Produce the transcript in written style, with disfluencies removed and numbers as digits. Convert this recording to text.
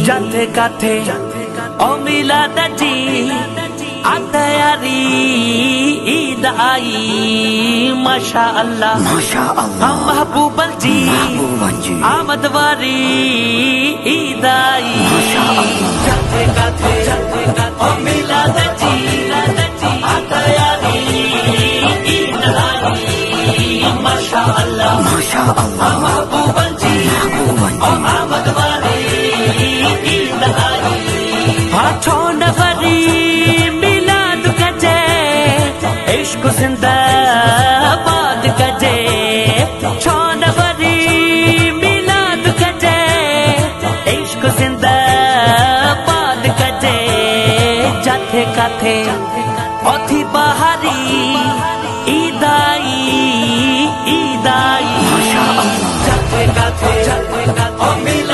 जाते काथे ओ मिलाद जी तैयारी ईद आई माशा अल्लाह हम महबूबल जी आमद वारी ईद आई जाते काथे ओ मिलाद जी तैयारी ईद आई माशा अल्लाह हम महबूबल जी आमद वारी ईद आई हाथों नफरी मिलाद कजे इश्क जिंदाबाद कजे छो नफरी मिलाद कजे इश्क जिंदाबाद कजे जाते काथे ओथी बहारी ईदाई जाते काथे ओ मिलाद